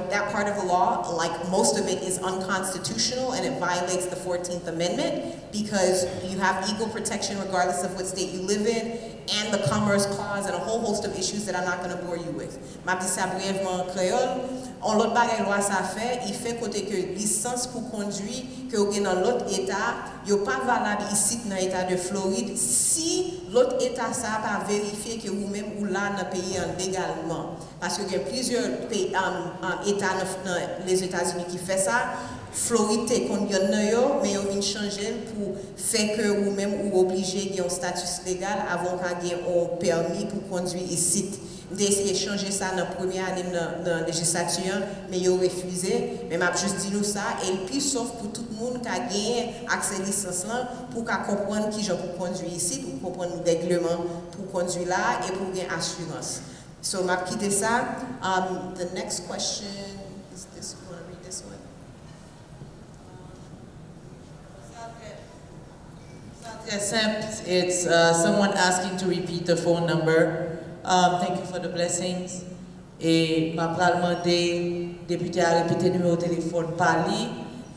that part of the law, like most of it, is unconstitutional and it violates the 14th Amendment because you have equal protection regardless of what state you live in, and the Commerce Clause and a whole host of issues that I'm not going to bore you with. Ma dis ça brièvement en créole, on l'autre bagay loi ça fait, il fait côté que licence pour conduire que vous avez dans l'autre état, yo pas valable ici dans l'état de Floride si l'autre état ça pas vérifié que vous-même ou là dans le pays légalement. Parce qu'il y a plusieurs États dans les États-Unis qui font ça. Floride est condamné, mais ils viennent changer pour faire que vous-même ou obligé de un statut légal avant qu'il y ait un permis pour conduire ici. J'ai essayé de changer ça dans la première année de la législature, mais ils ont refusé. Mais je juste dit nous ça, et puis sauf pour tout le monde qui a gagné accès à la licence là, pour comprendre qui j'ai pour conduire ici, pour comprendre le règlement pour conduire là et pour gagner assurance. So, m'a quitté ça. The next question is this. You want to read this one? It's simple. It's someone asking to repeat the phone number. Thank you for the blessings. Et m'a demandé député à répéter le numéro de téléphone Pali.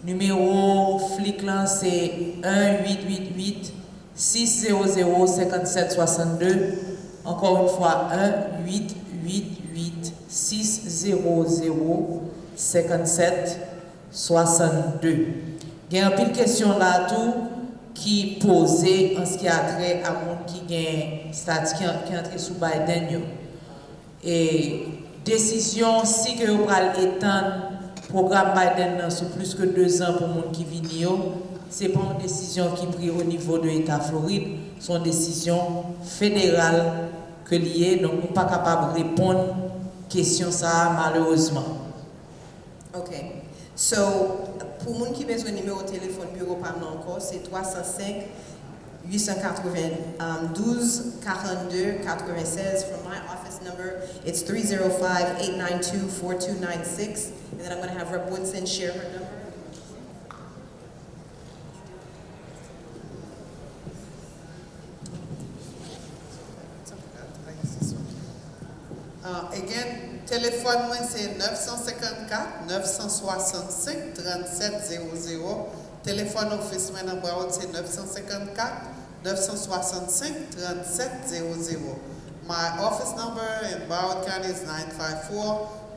Numéro FLIC là c'est 1-888 600 5762. Encore une fois, 1-888-600-57-62. Il y a une pile de questions là tout qui posées en ce qui a trait à monde qui est entré sous Biden. Et décision, si que vous allez étendre le programme Biden sur plus que 2 ans pour les gens qui viennent, ce n'est pas une décision qui est prise au niveau de l'État Floride, c'est une décision fédérale que liée, donc nous ne sommes pas capables de répondre à la question ça malheureusement. Ok. So, pour les gens qui ont besoin de numéro de téléphone bureau par encore, c'est 305 892 42 96. From my office number, it's 305-892-4296. And then I'm going to have Rep. Woodson share her number. Again, téléphone moi c'est 954 965 3700. Téléphone office moi dans Broward c'est 954 965 3700. My office number in Broward County is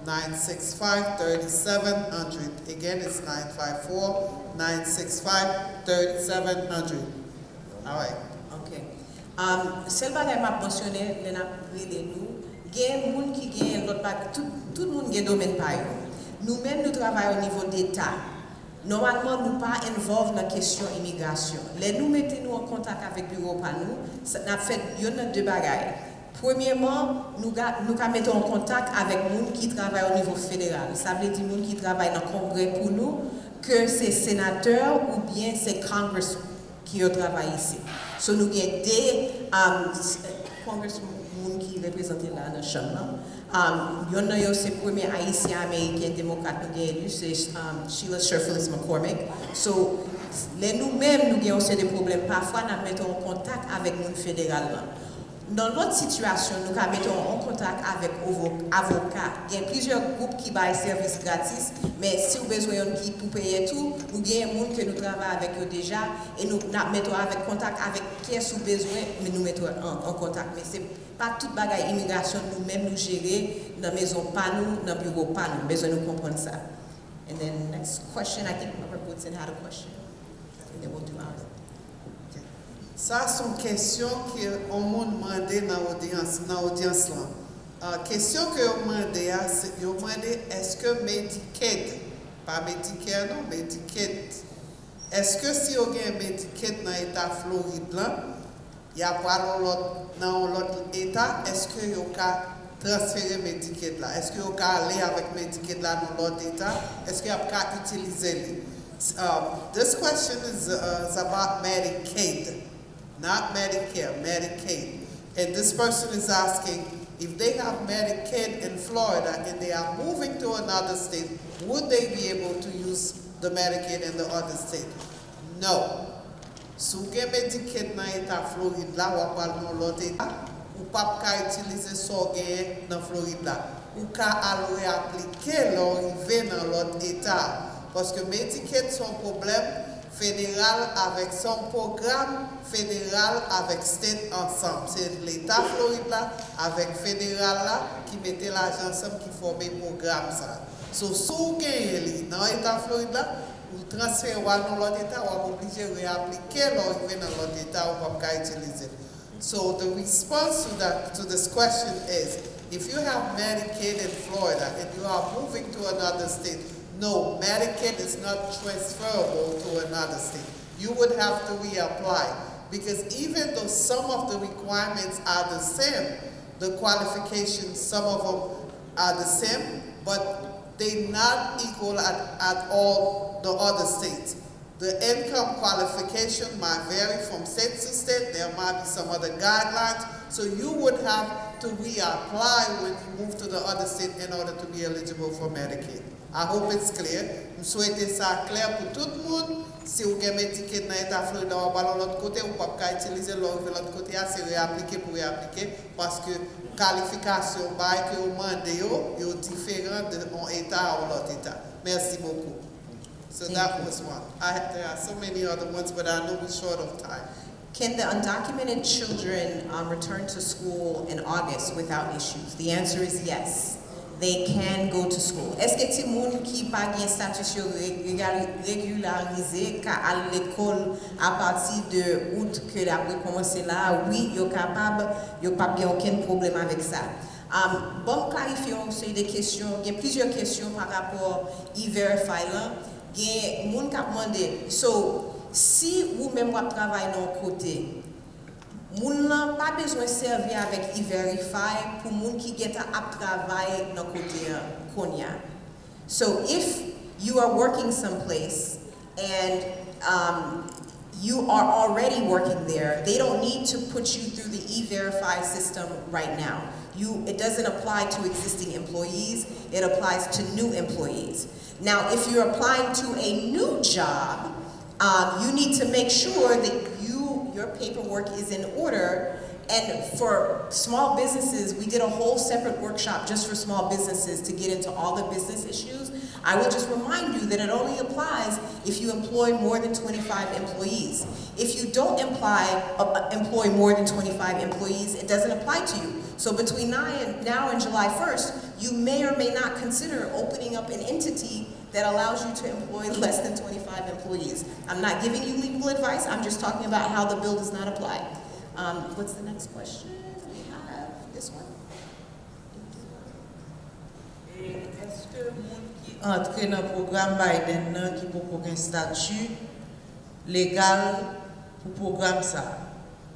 954-965-3700. Again, it's 954-965-3700. All right. Okay. Celle bagay m'a mentionné, les n'a brûlé nous. Gen moun qui gen l'autre bag, tout le monde gen domaine pa yo. Nous-mêmes nous travaillons au niveau d'État. Normalement nous pas involve dans la question immigration. Les nous mettez nous en contact avec bureau pa nous, ça n'a fait yon deux bagages. Premièrement, nous mettons en contact avec moun qui travaille au niveau fédéral. Ça veut dire moun qui travaille dans le Congrès pour nous, que c'est sénateur ou bien c'est Congress qui travaille ici. So nous avons des congressmen qui représentent là dans la chambre. Yon yo c'est le premier haïtien américain démocrate nous avons élu, c'est Sheila Sherfilis McCormick. So nous-mêmes nous avons des problèmes. Parfois nous mettons en contact avec moun fédéral. Dans notre situation, nous mettons en contact avec avocats. Il y a plusieurs groupes qui baillent services gratis, mais si vous avez besoin qui pour payer tout, nous avons des gens que nous travaillons avec eux déjà et nous mettons en contact avec qui est sous besoin, mais nous mettons en contact. Mais ce n'est pas toute bagaille immigration, nous-mêmes nous gérer dans la maison, pas nous, dans le bureau, pas nous. Besoin de comprendre ça. And then next question, I think Robert Woodson had a question. And then we'll do ours. Ça, c'est une question qu'on m'a demandé dans l'audience. Question que vous demandez, est-ce que Medicaid, pas Medicare, non, Medicaid, est-ce que si vous avez Medicaid dans l'État Floride, il y a pas dans l'autre État, est-ce que vous avez transféré Medicaid là? Est-ce que vous avez aller avec Medicaid là dans l'autre État? Est-ce que vous avez utilisé? This question is about Medicaid. Not Medicare, Medicaid. And this person is asking, if they have Medicaid in Florida and they are moving to another state, would they be able to use the Medicaid in the other state? No. Si vous avez Medicaid dans l'État Floride, là, ou pas dans l'autre État, ou pas utiliser ça dans Floride là. Ou pas aller appliquer l'arrivée dans l'autre État. Parce que Medicaid, son problème fédéral avec son programme fédéral avec state ensemble. C'est l'État Floride là avec fédéral là qui mettait l'argent ensemble qui formait le programme ça. So, si vous gagnez dans l'État Floride là, vous transférez dans l'autre État, vous êtes obligé de réappliquer l'arrivée dans l'autre État, vous ne pouvez pas utiliser. So the response to this question is, if you have Medicaid in Florida and you are moving to another state, no, Medicaid is not transferable to another state. You would have to reapply because even though some of the requirements are the same, the qualifications, some of them are the same, but they're not equal at all the other states. The income qualification might vary from state to state. There might be some other guidelines. So you would have to reapply when you move to the other state in order to be eligible for Medicaid. I hope it's clear. Je souhaite ça clair pour tout le monde. Si vous avez Medicaid dans l'État Floride, vous allez de l'autre côté, vous ne pouvez pas utiliser l'autre côté, c'est réappliquer pour réappliquer parce que qualification que vous demandez est différente d'un État à l'autre État. Merci beaucoup. So that was one. There are so many other ones, but I know we're short of time. Can the undocumented children return to school in August without issues? The answer is yes. They can go to school. Est-ce que ti moun qui pa gen statut régularisé ka à l'école à partir de août que la commencer là, oui, yo capable, yo pas bien aucun problème avec ça. Bon clarifier c'est des questions, il y a plusieurs questions par rapport e-verify là. Il y a des gens qui demandent, so, si vous-même vous travaillez dans le côté, vous n'avez pas besoin de servir avec e-verify pour les gens qui travaillent dans le côté. So, if you are working someplace and you are already working there. They don't need to put you through the E-Verify system right now. It doesn't apply to existing employees, it applies to new employees. Now, if you're applying to a new job, you need to make sure that your paperwork is in order. And for small businesses, we did a whole separate workshop just for small businesses to get into all the business issues. I will just remind you that it only applies if you employ more than 25 employees. If you don't employ more than 25 employees, it doesn't apply to you. So between now and July 1st, you may or may not consider opening up an entity that allows you to employ less than 25 employees. I'm not giving you legal advice, I'm just talking about how the bill does not apply. What's the next question? We have this one. Est-ce que moun qui entre dans le programme Biden qui peut un statut légal pour le programme ça?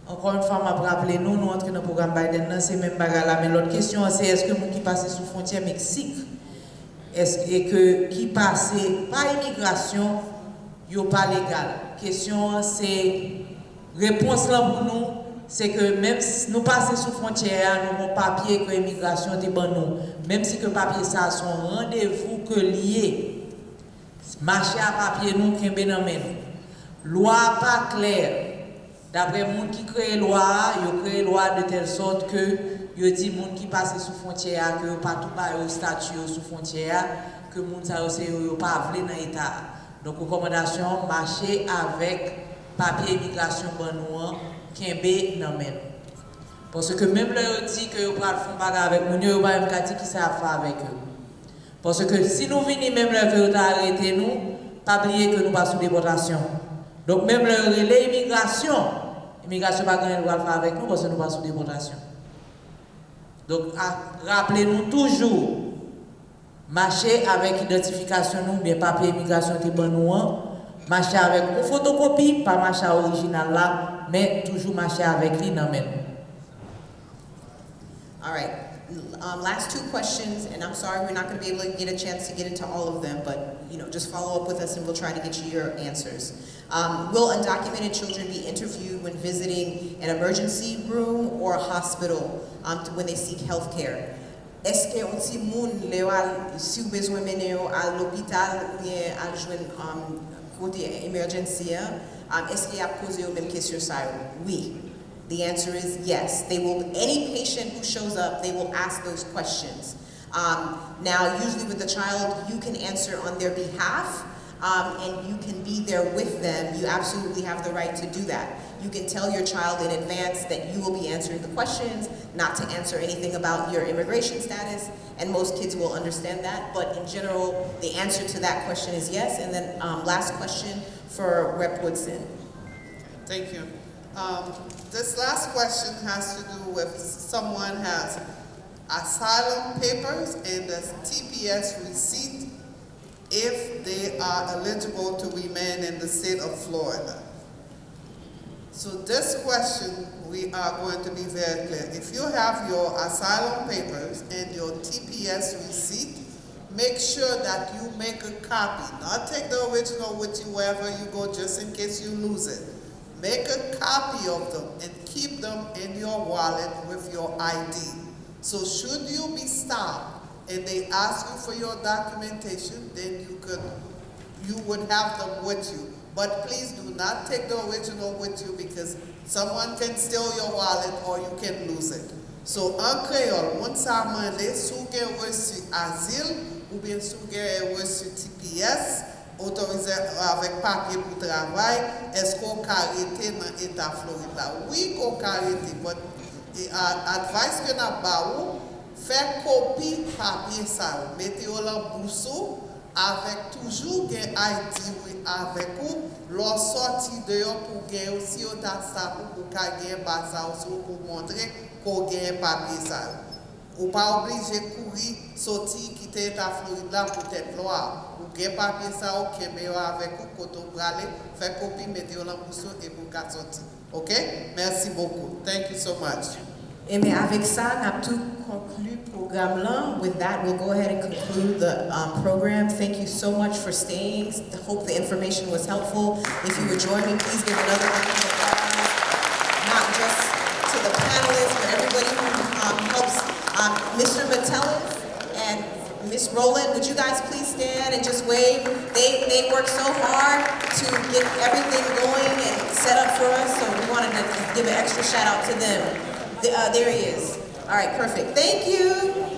Encore une fois, je rappelle nous entrons dans le programme Biden, c'est même bagarre là. Mais l'autre question, c'est est-ce que moun qui passe sous frontière Mexique, est-ce que qui passe par immigration, yo pas légal? Question, c'est réponse là pour nous. C'est que même si nous passons sous frontière, nous avons papier que l'immigration est bon nous. Même si que papier ça son rendez-vous que lié. Marché à papier nous qui est dans nous. Loi pas claire. D'après les gens qui créent loi, ils créent loi de telle sorte que ils disent gens qui passent sous frontière que pas tout pas au statut sous frontière que gens ça aussi pas vle dans état. Donc recommandation marcher avec papier immigration bon nous. Kembe nan men. Parce que même là on dit que on va faire bagarre avec moun yo pas même dit qui ça faire avec eux. Parce que si nous venons même là que on arrêter nous, pas oublier que nous pas sous déportation. Donc même là l'immigration pas grand droit faire avec nous parce que nous pas sous déportation. Donc rappelez-nous toujours marcher avec identification nous bien papier immigration qui bon nous. Marcher avec une photocopie, pas marcher original là, mais toujours marcher avec lui dans même. All right. Last two questions, and I'm sorry we're not going to be able to get a chance to get into all of them, but just follow up with us and we'll try to get you your answers. Will undocumented children be interviewed when visiting an emergency room or a hospital when they seek health care? Est-ce que on ti moun le si ou besoin mener à l'hôpital ou bien à joindre côté emergency, est-ce qu'il y a posé aux mêmes questions ça? Oui. The answer is yes. They will. Any patient who shows up, they will ask those questions. Now, usually with the child, you can answer on their behalf, and you can be there with them. You absolutely have the right to do that. You can tell your child in advance that you will be answering the questions, not to answer anything about your immigration status, and most kids will understand that. But in general, the answer to that question is yes. And then last question for Rep. Woodson. Thank you. This last question has to do with someone has asylum papers and a TPS receipt if they are eligible to remain in the state of Florida. So this question, we are going to be very clear. If you have your asylum papers and your TPS receipt, make sure that you make a copy. Not take the original with you wherever you go just in case you lose it. Make a copy of them and keep them in your wallet with your ID. So should you be stopped and they ask you for your documentation, then you would have them with you. But please do not take the original with you because someone can steal your wallet or you can lose it. So en créole, moun sa mande sou gen reçu asile ou bien sou gen reçu TPS, autorisé avec papier pour travail, est-ce qu'on a arrêté dans l'État Florida? Oui, qu'on a arrêté, mais advice que n'a pas ou, faire copie papier ça, mettez-le en bousseau avec toujours un ID avec vous, l'on sorti dehors pour gagner aussi au ça pour gagner ça aussi pour montrer qu'on gagne papier ça. Ou pas obligé de courir, sortir, quitter l'État Florida pour être loi. Ou gagne papier ça au Québec avec vous, quand on va aller, faire copie, mettez-le en bousseau et pour sortir. Ok? Merci beaucoup. Thank you so much. Et mais avec ça, on a tout conclu le programme là. With that, we'll go ahead and conclude the program. Thank you so much for staying. Hope the information was helpful. If you enjoyed me, please give another round of applause, not just to the panelists, but everybody who helps. Mr. Metellus and Miss Rowland, would you guys please stand and just wave? They worked so hard to get everything going and set up for us, so we wanted to give an extra shout out to them. There he is. All right, perfect. Thank you.